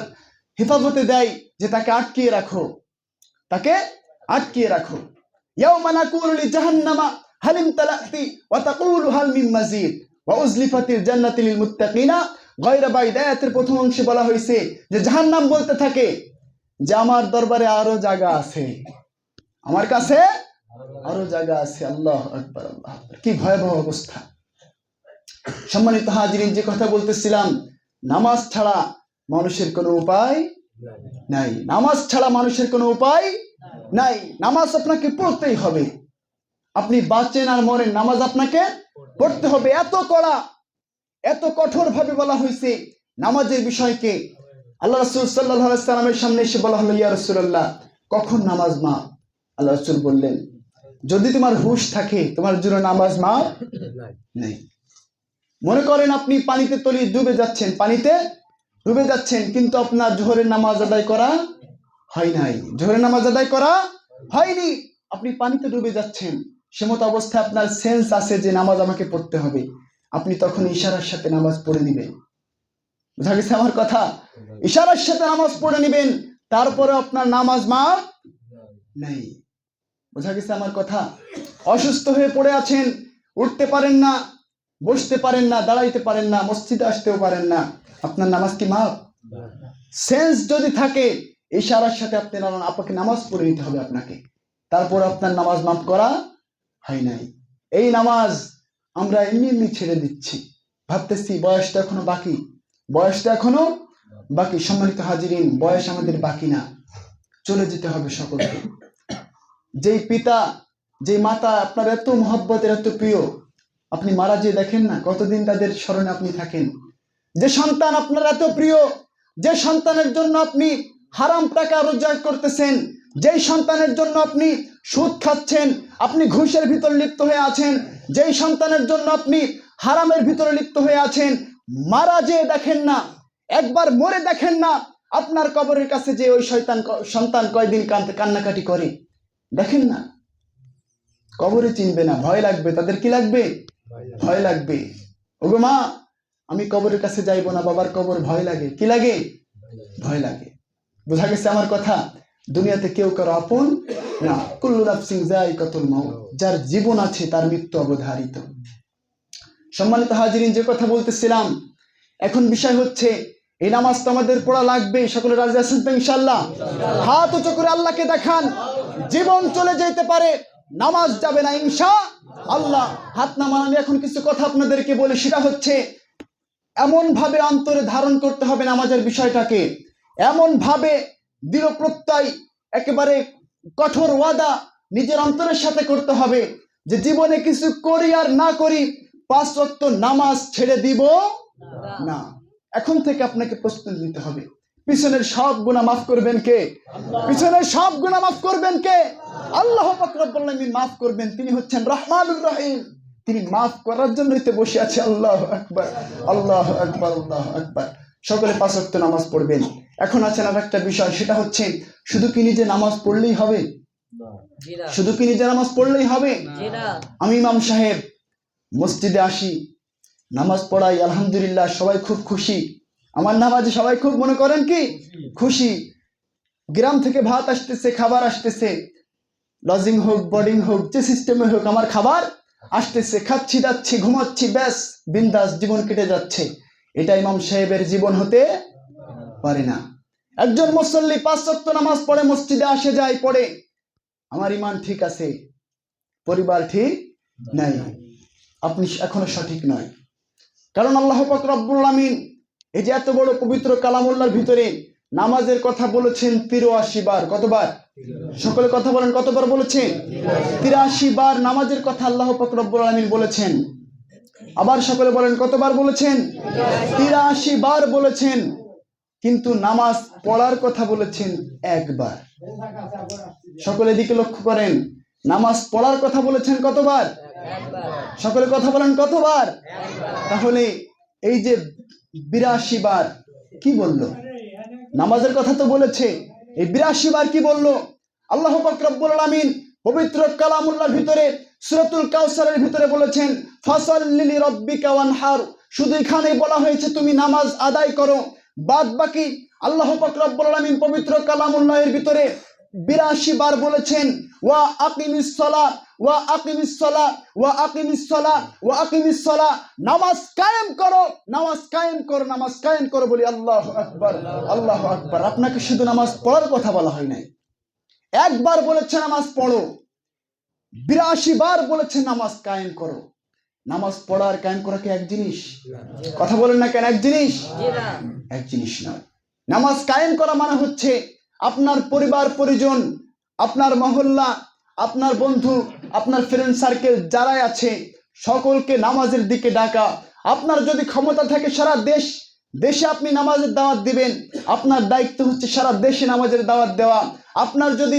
হেফাজতে দেয় যে তাকে আটকিয়ে রাখো, তাকে আটকিয়ে রাখো। ইয়াউমা নাকুলু লিজাহান্নামা হাল ইমতালাতি ওয়া তাকুলু হাল মিন মাজিদ ওয়া উজলিফাতিল জান্নাতু লিল মুত্তাকিনা গায়রা বাইদ। আয়াতের প্রথম অংশে বলা হয়েছে যে জাহান্নাম বলতে থাকে যে আমার দরবারে আরো জায়গা আছে, আমার কাছে আরো জায়গা আছে। আল্লাহু আকবার, আল্লাহু আকবার। কি ভয়াবহ অবস্থা! সম্মানিত হাজিরিন, যে কথা বলতেছিলাম, নামাজ ছাড়া মানুষের কোনো উপায় নাই, নামাজ ছাড়া মানুষের কোনো উপায় নাই। নামাজ আপনাকে পড়তেই হবে, আপনি বাঁচেন আর মরেন, নামাজ আপনাকে পড়তে হবে। এত কড়া, এত কঠোর ভাবে বলা হয়েছে নামাজের বিষয়কে। আল্লাহ রাসূল সাল্লাল্লাহু আলাইহি সাল্লামের সামনে এসে বলা হলো, ইয়া রাসূলুল্লাহ, কখন নামাজ মাপ? আল্লাহ রাসূল বললেন, যদি তোমার হুঁশ থাকে তোমার জন্য নামাজ মাপ নেই। মনে করেন আপনি পানিতে তলিয়ে ডুবে যাচ্ছেন, পানিতে ডুবে যাচ্ছেন, কিন্তু আপনার জোহরের নামাজ আদায় করা হয় নাই, জোহরের নামাজ আদায় করা হয়নি, আপনি পানিতে ডুবে যাচ্ছেন, সেমত অবস্থায় আপনার সেন্স আছে যে নামাজ আমাকে পড়তে হবে, আপনি তখন ইশারার সাথে নামাজ পড়ে নেবেন। বুঝা গেছে আমার কথা? ইশারার সাথে নামাজ পড়ে নেবেন, তারপরে আপনার নামাজ মাপ নেই। বুঝা গেছে আমার কথা? অসুস্থ হয়ে পড়ে আছেন, উঠতে পারেন না, বসতে পারেন না, দাঁড়াইতে পারেন না, মসজিদে আসতেও পারেন না, আপনার নামাজ কি মাপ? সেন্স যদি থাকে, ইশারার সাথে আপনাকে নামাজ পড়ে নিতে হবে আপনাকে, তারপর আপনার নামাজ মাপ করা হয় নাই। এই নামাজ আমরা এমনি এমনি ছেড়ে দিচ্ছি, ভাবতেছি বয়সটা এখনো বাকি, বয়সটা এখনো বাকি। সম্মানিত হাজিরিন, বয়স আমাদের বাকি না, চলে যেতে হবে সকলকে। যেই পিতা, যে মাতা আপনার এত মহব্বতের, এত প্রিয়, আপনি মারা যেয়ে দেখেন না কতদিন তাদের স্মরণে আপনি থাকেন। যে সন্তান আপনার এত প্রিয়, যে সন্তানের জন্য আপনি হারাম টাকা রোজগার করতেছেন, যেই সন্তানের জন্য আপনি সুদ খাচ্ছেন, আপনি ঘুষের ভিতর লিপ্ত হয়ে আছেন, যেই সন্তানের জন্য আপনি হারামের ভিতরে লিপ্ত হয়ে আছেন, মারা যেয়ে দেখেন না, একবার মরে দেখেন না আপনার কবরের কাছে যে ওই সন্তান কয়দিন কান্নাকাটি করে, দেখেন না। কবরে চিনবে না, ভয় লাগবে, তাদের কি লাগবে? ভয় লাগবে। ওগো মা, আমি কবরের কাছে যাইব না, বাবার কবর ভয় লাগে। কি লাগে? ভয় লাগে। বোঝা গেছে আমার কথা? দুনিয়াতে কেউ কারো আপন না, কুল্লু নাফসিন যায়িকাতুল মাউত, যার জীবন আছে তার মৃত্যু অবধারিত। সম্মানিত হাজিরিন, যে কথা বলতেছিলাম, এখন বিষয় হচ্ছে এই নামাজ তো আমাদের পড়া লাগবে। সকলে রাজি আছেন তো ইনশাআল্লাহ? হাত উঁচু করে আল্লাহকে দেখান। জীবন চলে যেতে পারে, নামাজ যাবে না ইনশাআল্লাহ। হাত নামান। আমি এখন কিছু কথা আপনাদেরকে বলি, সেটা হচ্ছে এমন ভাবে অন্তরে ধারণ করতে হবে নামাজের বিষয়টাকে, এমন ভাবে দৃঢ় প্রত্যয়, একেবারে কঠোর ওয়াদা নিজের অন্তরের সাথে করতে হবে যে জীবনে কিছু করি আর না করি, 5 ওয়াক্ত নামাজ ছেড়ে দিব না। এখন থেকে আপনাকে প্রস্তুতি নিতে হবে। পিছনের সব গুনাহ মাফ করবেন কে? পিছনের সব গুনাহ মাফ করবেন কে? আল্লাহ পাক রব্বুল আলামিন মাফ করবেন। তিনি হচ্ছেন রহমানুর রহিম, তিনি মাফ করার জন্যই তো বসে আছে। আল্লাহু আকবার, আল্লাহু আকবার, আল্লাহু আকবার। সকলে 5 ওয়াক্ত নামাজ পড়বেন। এখন আছেন আর একটা বিষয়, সেটা হচ্ছে শুধু কি নিজে নামাজ পড়লেই হবে? শুধু কি নিজে নামাজ পড়লেই হবে? আমি ইমাম সাহেব মসজিদে আসি, নামাজ পড়াই, আলহামদুলিল্লাহ, সবাই খুব খুশি। আমার নামাজে সবাই খুব মনে করেন কি খুশি। গ্রাম থেকে ভাত আসতেছে, খাবার আসতেছে, লজিং হোক, বোর্ডিং হোক, যে সিস্টেমে হোক, আমার খাবার আসতেছে, খাচ্ছি, যাচ্ছি, ঘুমাচ্ছি, ব্যাস বিন্দাস জীবন কেটে যাচ্ছে। এটা ইমাম সাহেবের জীবন হতে পারে না। একজন মুসল্লি 5 ওয়াক্ত নামাজ পড়ে, মসজিদে আসে যায়, পড়ে, আমার ইমান ঠিক আছে, পরিবার ঠিক নাই, আপনি এখনো সঠিক নয়। কারণ আল্লাহ পাক রব্বুল আমিন এই যে এত বড় পবিত্র কালামুল্লাহর ভিতরে নামাজের কথা বলেছেন 83 বার। কতবার? সকলে কথা বলেন, কতবার বলেছেন? 83 বার নামাজের কথা আল্লাহ পাক রব্বুল আমিন বলেছেন। আবার সকলে বলেন, কতবার বলেছেন? 83 বার বলেছেন। কিন্তু নামাজ পড়ার কথা বলেছেন একবার। সকলে দিকে লক্ষ্য করেন, নামাজ পড়ার কথা বলেছেন কতবার? সকলে কথা বলেন, কতবার? তাহলে এই যে 82 বার কি বলল? নামাজের কথা তো বলেছে, এই 82 বার কি বলল? আল্লাহ পাক রব্বুল আমিন পবিত্র কালামুল্লাহর ভিতরে সূরাতুল কাউসারের ভিতরে বলেছেন ফাসাল্লি লিরাব্বিকা ওয়ানহার। শুধু এখানে বলা হয়েছে তুমি নামাজ আদায় করো, বাদ বাকি আল্লাহ পাক রব্বুল আমিন পবিত্র কালামুল্লাহের ভিতরে 82 বার বলেছেন ওয়া আকিমিস সালাত ওয়া আকিমিস সালাত ওয়া আকিমিস সালাত ওয়া আকিমিস সালাত। নামাজ কায়েম করো, নামাজ কায়েম করো, নামাজ কায়েম করো বলি আল্লাহু আকবার, আল্লাহু আকবার। আপনাকে শুধু নামাজ পড়ার কথা বলা হয় নাই, একবার বলেছে নামাজ পড়ো, 82 বার বলেছে নামাজ কায়েম করো। নামাজ পড়া আর কায়েম করা কি এক জিনিস? কথা বলেন না কেন? এক জিনিস? এক জিনিস নয়। নামাজ কায়েম করা মানে হচ্ছে আপনার পরিবার পরিজন, আপনার মহল্লা, আপনার বন্ধু, আপনার ফ্রেন্ড সার্কেল যারাই আছে সকলকে নামাজের দিকে ডাকা। আপনার যদি ক্ষমতা থাকে সারা দেশে আপনি নামাজের দাওয়াত দিবেন, আপনার দায়িত্ব হচ্ছে সারা দেশে নামাজের দাওয়াত দেওয়া। আপনার যদি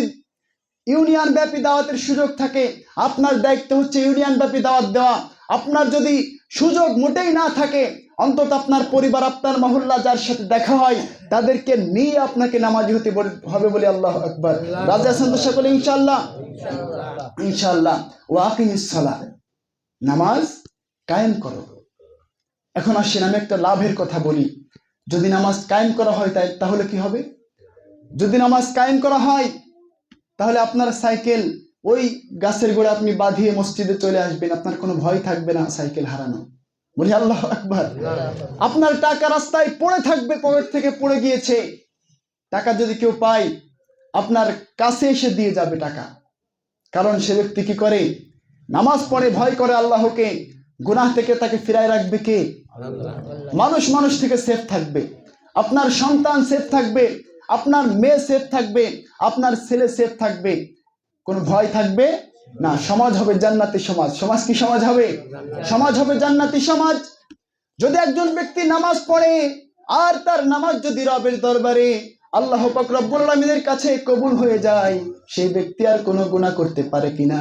ইউনিয়ন ব্যাপী দাওয়াতের সুযোগ থাকে, আপনার দায়িত্ব হচ্ছে ইউনিয়ন ব্যাপী দাওয়াত দেওয়া। আপনার যদি সুযোগ মোটেই না থাকে, অন্তত আপনার পরিবার, আপনার মহল্লা যার সাথে দেখা হয় তাদেরকে নিয়ে আপনাকে নামাজি হতে হবে বলে আল্লাহু আকবার। রাজি আছেন তো সকলে? ইনশাআল্লাহ, ইনশাআল্লাহ। ওয়া আকিমিস সালাত, নামাজ কায়েম করো। এখন আসেন আমি একটা লাভের কথা বলি। যদি নামাজ কায়েম করা হয় তাহলে কি হবে? যদি নামাজ কায়েম করা হয় তাহলে আপনার সাইকেল ওই গাছের গোড়া আপনি বাঁধিয়ে মসজিদে চলে আসবেন, আপনার কোনো ভয় থাকবে না সাইকেল হারানো। বলি আল্লাহু আকবার। আপনার টাকা রাস্তায় পড়ে থাকবে, পকেট থেকে পড়ে গিয়েছে, টাকা যদি কেউ পায় আপনার কাছে এসে দিয়ে যাবে টাকা। কারণ সে ব্যক্তি কি করে? নামাজ পড়ে, ভয় করে আল্লাহকে। গুনাহ থেকে তাকে ফিরায় রাখবে কে? মানুষ থেকে সেফ থাকবে, আপনার সন্তান সেফ থাকবে, আপনার মেয়ে সেফ থাকবে, আপনার ছেলে সেফ থাকবে, কোনো ভয় থাকবে না। সমাজ হবে জান্নাতি সমাজ। সমাজ কি সমাজ হবে? সমাজ হবে জান্নাতি সমাজ। যদি একজন ব্যক্তি নামাজ পড়ে আর তার নামাজ যদি রবের দরবারে আল্লাহ পাক রব্বুল আমিনের কাছে কবুল হয়ে যায়, সেই ব্যক্তি আর কোনো গুনাহ করতে পারে কিনা?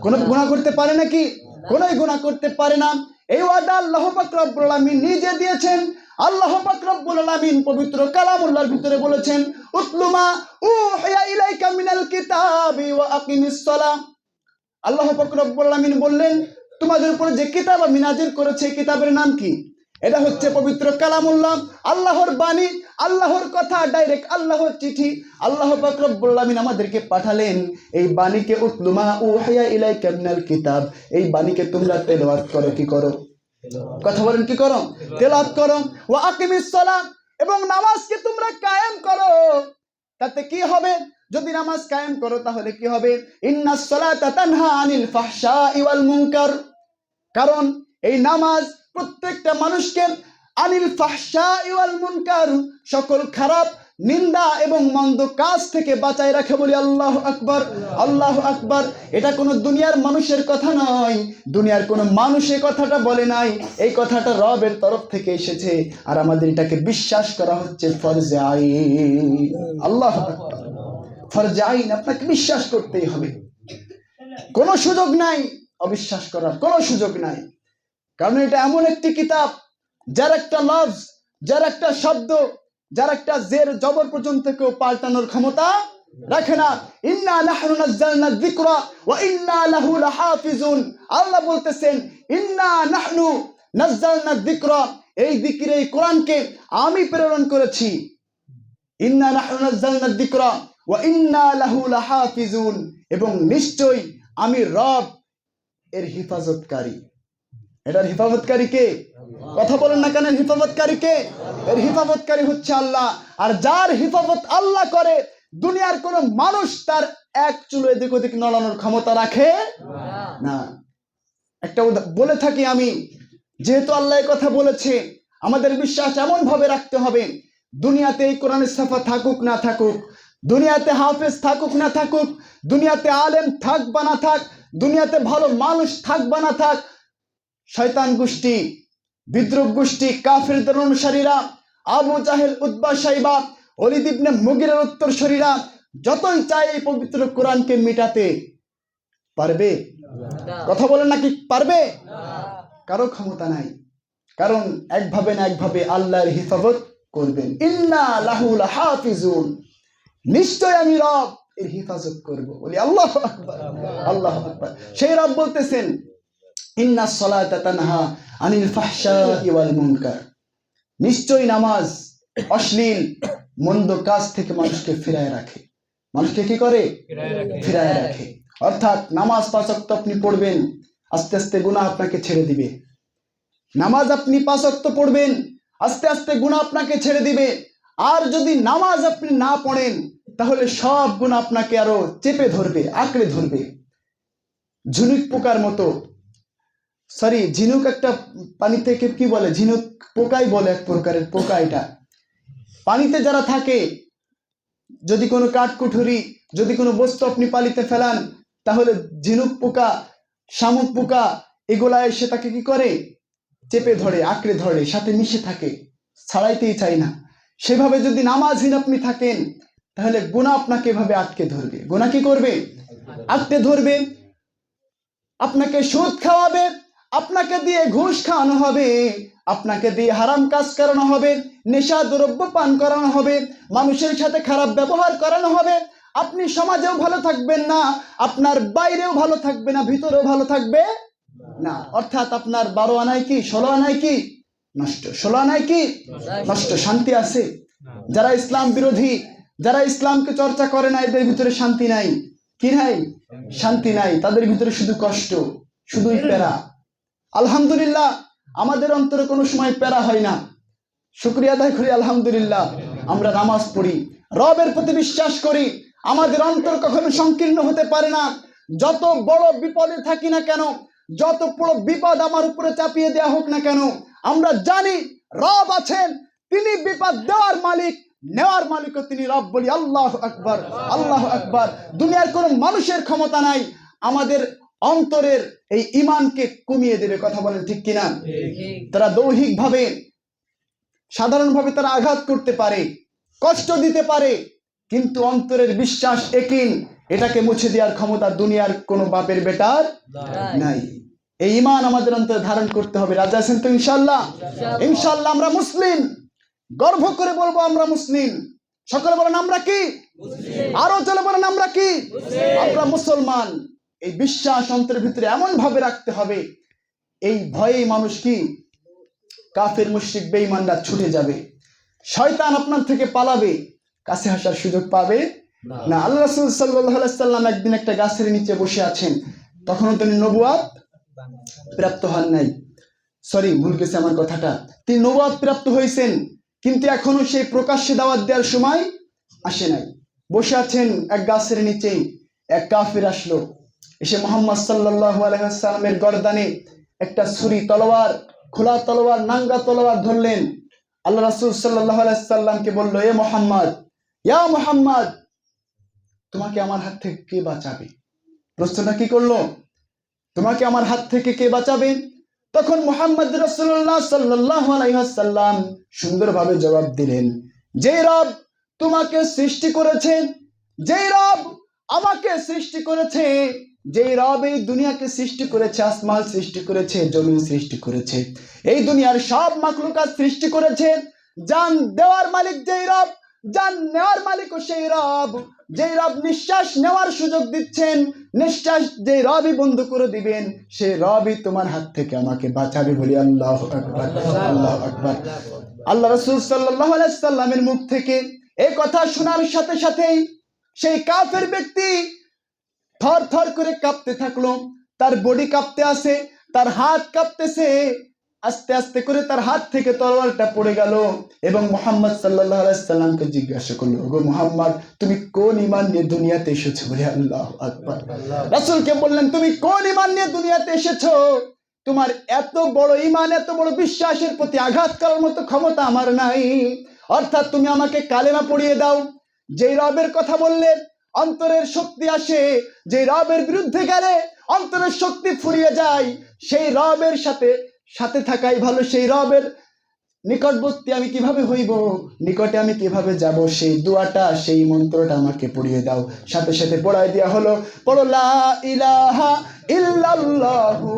কোনো গুনাহ করতে পারে নাকি? কোনো গুনাহ করতে পারে না। এই ওয়াদা আল্লাহ পাক রব্বুল আমিন নিজে দিয়েছেন। আল্লাহ পাক রব্বুল আমিন পবিত্র কালামুল্লাহর ভিতরে বলেছেন উতলুমা উহিয়া ইলাইকা মিনাল কিতাবি ওয়া আকিমিস সালাত। আল্লাহ পাক রব্বুল আমিন বললেন তোমাদের উপরে যে কিতাব আমি নাজিল করেছি এই কিতাবের নাম কি? এটা হচ্ছে পবিত্র কালামুল্লাহ, আল্লাহর বাণী, আল্লাহর কথা, ডাইরেক্ট আল্লাহর চিঠি। আল্লাহ পাক রব্বুল আমিন আমাদেরকে পাঠালেন এই বাণীকে উতলুমা উহিয়া ইলাইকা মিনাল কিতাব। এই বাণীকে তোমরা তেলাওয়াত করো। কি করো? কথা বলেন, কি করো? তেলাওয়াত করো। ওয়া আকিমিস সালাত, এবং নামাজকে তোমরা কায়েম করো। তাতে কি হবে? যদি নামাজ কায়েম করো তাহলে কি হবে? ইন্নাস সালাতা তানহা আনিল ফাহশাই ওয়াল মুনকার। কারণ এই নামাজ প্রত্যেকটা মানুষকে আনিল ফাহশাই ওয়াল মুনকার, সকল খারাপ, নিন্দা এবং মন্দ কাজ থেকে বাঁচায় রাখে। বলি আল্লাহু আকবার, আল্লাহু আকবার। এটা কোনো দুনিয়ার মানুষের কথা নয়, দুনিয়ার কোনো মানুষ এই কথাটা বলে নাই, এই কথাটা রবের তরফ থেকে এসেছে। আর আমাদের এটাকে বিশ্বাস করা হচ্ছে ফরজে আইন। আল্লাহু আকবার, ফরজে আইন। আপনাকে বিশ্বাস করতেই হবে, কোনো সুযোগ নাই অবিশ্বাস করার, কোনো সুযোগ নাই। কারণ এটা এমন একটি কিতাব যার একটা লফজ, যার একটা শব্দ, যার একটা জের জবর পর্যন্ত কেউ পাল্টানোর ক্ষমতা রাখে না। ইন্না নাহনু নাযালনা যিকরা ওয়া ইন্না লাহু লাহাফিজুন। আল্লাহ বলতেছেন ইন্না নাহনু নাযালনা যিকরা, এই যিকির, এই কোরআনকে আমি প্রেরণ করেছি। ইন্না নাহনু নাযালনা যিকরা ওয়া ইন্না লাহু লাহাফিজুন, এবং নিশ্চয়ই আমি রব এর হিফাজতকারী। এটার হিফাজতকারী কে? কথা বলেন না কেন? হিফাজতকারী কে? এর হিফাজতকারী হচ্ছে আল্লাহ। আর যার হিফাজত আল্লাহ করে, দুনিয়ার কোনো মানুষ তার এক চুলো এদিক ওদিক নড়ানোর ক্ষমতা রাখে না। একটা বলে থাকি আমি, যেহেতু আল্লাহ কথা বলেছে, আমাদের বিশ্বাস এমন ভাবে রাখতে হবে, দুনিয়াতে এই কোরআনের সাফা থাকুক না থাকুক, দুনিয়াতে হাফেজ থাকুক না থাকুক, দুনিয়াতে আলেম থাক বা না থাক, দুনিয়াতে ভালো মানুষ থাক বা না থাক, শয়তান গোষ্ঠী, বিদ্রুপ গোষ্ঠী, কাফেরদের অনুসারীরা, আবু জাহেল, উতবা, সাইবা, ওলীদ ইবনে মুগীরের উত্তরসূরিরা যতই চায় এই পবিত্র কোরআনকে মিটাতে, পারবে? কথা বলেন নাকি পারবে? কারো ক্ষমতা নাই। কারণ একভাবে না একভাবে আল্লাহর হিফাজত করবেন। ইন্না লাহু লাহাফিজুন, নিশ্চয় আমি রব এর হিফাজত করব। বলি আল্লাহু আকবার, আল্লাহু আকবার। সেই রব বলতেছেন, ইন্নাস সালাতা তানহা আনিল ফাহশাই ওয়াল মুনকার, নিশ্চয় নামাজ অশ্লীল মন্দ কাজ থেকে মানুষকে ফিরায় রাখে। মানুষকে কি করে? ফিরায় রাখে। অর্থাৎ নামাজ 5 ওয়াক্ত আপনি পড়বেন, আস্তে আস্তে গুনাহ আপনাকে ছেড়ে দিবে। নামাজ আপনি 5 ওয়াক্ত পড়বেন, আস্তে আস্তে গুনাহ আপনাকে ছেড়ে দিবে। আর যদি নামাজ আপনি না পড়েন, তাহলে সব গুনাহ আপনাকে আরো চেপে ধরবে, আঁকড়ে ধরবে, ঝিনুক পোকার মতো। সরি, ঝিনুক একটা পানি থেকে কি বলে, ঝিনুক পোকাই বলে, এক প্রকারের পোকা এটা। পানিতে যারা থাকে, যদি কোনো কাঠকুঠুরি, যদি কোনো বস্তু আপনি পানিতে ফেলান, তাহলে ঝিনুক পোকা, শামুক পোকা এগুলা এসে তাকে কি করে? চেপে ধরে, আঁকড়ে ধরে, সাথে মিশে থাকে, ছাড়াইতেই চাই না। সেভাবে যদি নামাজহীন আপনি থাকেন, তাহলে গুনাহ আপনাকে এভাবে আটকে ধরবে। গুনাহ কি করবে? আটকে ধরবে। আপনাকে সুদ খাওয়াবে, আপনাকে দিয়ে ঘুষ খাওয়ানো হবে, আপনাকে দিয়ে হারাম কাজ করানো হবে, নেশা দ্রব্য পান করানো হবে, মানুষের সাথে খারাপ ব্যবহার করানো হবে। আপনি সমাজেও ভালো থাকবেন না, আপনার বাইরেও ভালো থাকবে না, ভিতরেও ভালো থাকবে না। অর্থাৎ আপনার 12 আনায় কি 16 আনায় কি নষ্ট, 16 আনায় কি নষ্ট। শান্তি আছে? যারা ইসলাম বিরোধী, যারা ইসলামকে চর্চা করে না, এদের ভিতরে শান্তি নাই। কি নাই? শান্তি নাই। তাদের ভিতরে শুধু কষ্ট, শুধুই প্যারা। আলহামদুলিল্লাহ, আমাদের অন্তরে কোনো সময় প্যারা হয় না। শুকরিয়া আদায় করি, আলহামদুলিল্লাহ। আমরা নামাজ পড়ি, রবের প্রতি বিশ্বাস করি, আমাদের অন্তর কখনো সংকীর্ণ হতে পারে না। যত বড় বিপদে থাকি না কেন, যত বড় বিপদ আমার উপরে চাপিয়ে দেওয়া হোক না কেন, আমরা জানি রব আছেন, তিনি বিপদ দেওয়ার মালিক, নেওয়ার মালিকও তিনি রব। বলি আল্লাহু আকবার, আল্লাহু আকবার। দুনিয়ার কোনো মানুষের ক্ষমতা নাই আমাদের অন্তরের এই ঈমানকে কমিয়ে দেবে। কথা বলেন ঠিক কিনা? তারা দৈহিক ভাবে, সাধারণভাবে তারা আঘাত করতে পারে, কষ্ট দিতে পারে, কিন্তু অন্তরের বিশ্বাস একই, এটাকে মুছে দেওয়ার ক্ষমতা দুনিয়ার কোনো বাপের বেটার নাই। এই ঈমান আমাদের অন্তরে ধারণ করতে হবে। রাজি আছেন তো? ইনশাআল্লাহ, ইনশাআল্লাহ আমরা মুসলিম। গর্ব করে বলবো আমরা মুসলিম। সকলে বলেন আমরা কি? আরো চলে বলেন আমরা কি? আমরা মুসলমান। এই বিশ্বাস অন্তরের ভিতরে এমন ভাবে রাখতে হবে, এই ভয়ে মানুষ কি কাফের, মুশরিক, বেঈমানরা ছুটে যাবে, শয়তান আপনার থেকে পালাবে, কাছে আসার সুযোগ পাবে না। আল্লাহ রাসূল সাল্লাল্লাহু আলাইহি সাল্লাম একদিন একটা গাছের নিচে বসে আছেন, তখনও তিনি নবুয়ত প্রাপ্ত হন নাই। সরি, ভুল গেছে আমার কথাটা। তিনি নবুয়ত প্রাপ্ত হয়েছেন, কিন্তু এখনো সেই প্রকাশ্যে দাওয়াত দেওয়ার সময় আসে নাই। বসে আছেন এক গাছের নিচেই, এক কাফির আসলো, এসে মুহাম্মদ সাল্লাল্লাহু আলাইহি ওয়াসাল্লামের গর্দানে একটা ছুরি, তলোয়ার, খোলা তলোয়ার, নাঙ্গা তলোয়ার ধরলেন। আল্লাহ রাসূল সাল্লাল্লাহু আলাইহি ওয়াসাল্লামকে বলল, এ মুহাম্মদ, ইয়া মুহাম্মদ, তোমাকে আমার হাত থেকে কে বাঁচাবে? প্রশ্নটা কি করলো? তোমাকে আমার হাত থেকে কে বাঁচাবে? তখন মুহাম্মদ রাসূলুল্লাহ সাল্লাল্লাহু আলাইহি ওয়াসাল্লাম সুন্দরভাবে জবাব দিলেন, যে রব তোমাকে সৃষ্টি করেছে, যে রব আমাকে সৃষ্টি করেছে, যে রব এই দুনিয়াকে সৃষ্টি করেছে, আসমান সৃষ্টি করেছে, জমিন সৃষ্টি করেছে, এই দুনিয়ার সব মাখলুকাত সৃষ্টি করেছে, জান দেওয়ার মালিক যেই রব, জান নেওয়ার মালিকও সেই রব, যেই রব নিঃশ্বাস নেওয়ার সুযোগ দিচ্ছেন, নিঃশ্বাস যে রবই বন্ধ করে দিবেন, সেই রবই তোমার হাত থেকে আমাকে বাঁচাবে। বলি আল্লাহু আকবার, আল্লাহু আকবার। আল্লাহ রাসূল সাল্লাল্লাহু আলাইহি সাল্লামের মুখ থেকে এই কথা শোনার সাথে সাথেই সেই কাফের ব্যক্তি থর থর করে কাঁপতে থাকলো, তার বডি কাঁপতে আছে, তার হাত কাঁপতেছে, আস্তে আস্তে করে তার হাত থেকে তরোয়ালটা পড়ে গেল এবং মুহাম্মদ সাল্লাল্লাহু আলাইহি সাল্লামকে জিজ্ঞাসা করলো, ওগো মুহাম্মদ, তুমি কোন ঈমান নিয়ে দুনিয়াতে এসেছো? বলে আল্লাহু আকবার। রাসূলকে বললেন, তুমি কোন ঈমান নিয়ে দুনিয়াতে এসেছো? তোমার এত বড় ঈমান, এত বড় বিশ্বাসের প্রতি আঘাত করার মতো ক্ষমতা আমার নাই। অর্থাৎ তুমি আমাকে কালেমা পড়িয়ে দাও। যেই রবের কথা বললে অন্তরের শক্তি আসে, যে রবের বিরুদ্ধে গেলে অন্তরের শক্তি ফুরিয়ে যায়, সেই রবের সাথে সাথে থাকাই ভালো। সেই রবের নিকটবর্তী আমি কিভাবে হইব, নিকটে আমি কিভাবে যাব, সেই দোয়াটা, সেই মন্ত্রটা আমাকে পড়িয়ে দাও। সাথে সাথে পড়ায় দেওয়া হলো, পড়ো লা ইলাহা ইল্লাল্লাহু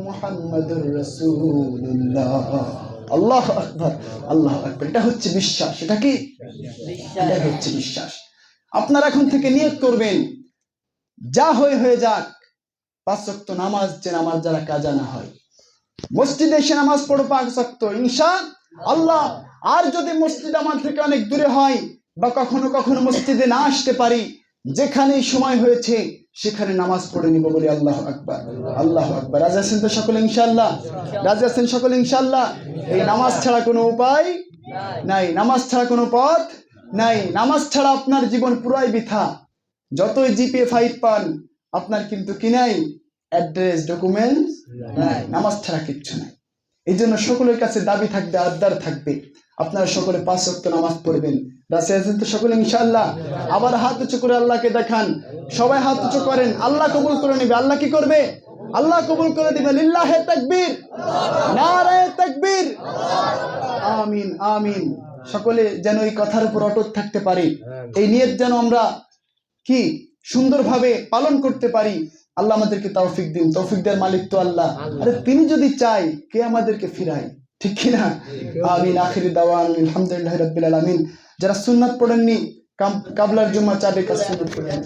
মুহাম্মাদুর রাসূলুল্লাহ। আল্লাহু আকবার, আল্লাহু আকবার। এটা হচ্ছে বিশ্বাস। এটা কি? এটা হচ্ছে বিশ্বাস। আপনারা এখন থেকে নিয়ত করবেন, যা হয়ে যাক, 5 ওয়াক্ত নামাজ যেন আমার যারা কাজা না হয়। মসজিদে এসে নামাজ পড়ো 5 ওয়াক্ত ইনশাআল্লাহ। আর যদি মসজিদ আমার থেকে অনেক দূরে হয় বা কখনো কখনো মসজিদে না আসতে পারি, যেখানেই সময় হয়েছে সেখানে নামাজ পড়ে নিব। বলি আল্লাহু আকবার, আল্লাহু আকবার। রাজি আছেন তো সকলে ইনশাআল্লাহ? রাজি আছেন সকলে ইনশাআল্লাহ? এই নামাজ ছাড়া কোনো উপায় নাই, নামাজ ছাড়া কোনো পথ নাই। নামাজ ছাড়া আপনার জীবন পুরাই বৃথা। যতই জিপিএ 5 পান, আপনার কিন্তু কি নাই? অ্যাড্রেস, ডকুমেন্টস নাই। নামাজ ছাড়া কিচ্ছু নাই। এই জন্য সকলের কাছে দাবি থাকবে, আবদার থাকবে, আপনারা সকলে 5 ওয়াক্ত নামাজ পড়বেন। রাসূল আছেন তো সকলে ইনশাআল্লাহ? আবার হাত উঁচু করে আল্লাহকে দেখান। সবাই হাত উঁচু করেন, আল্লাহ কবুল করে নেবে। আল্লাহ কি করবে? আল্লাহ কবুল করে দিবে। লিল্লাহে তাকবীর, নারায়ে তাকবীর। আমিন, আমিন। সকলে যেন এই কথার উপর অটুট থাকতে পারি, এই নিয়ত যেন আমরা কি সুন্দরভাবে পালন করতে পারি। আল্লাহ আমাদেরকে তৌফিক দিন। তৌফিক দেওয়ার মালিক তো আল্লাহ। আরে তিনি যদি চাই, কে আমাদেরকে ফিরায়? ঠিক কি না? আমিন। আখিরি দাওয়ান আলহামদুলিল্লাহি রাব্বিল আলামিন। যারা সুন্নাত পড়েননি, কাবলার জুম্মা চাবে কাজ সুন্নাত পড়েন।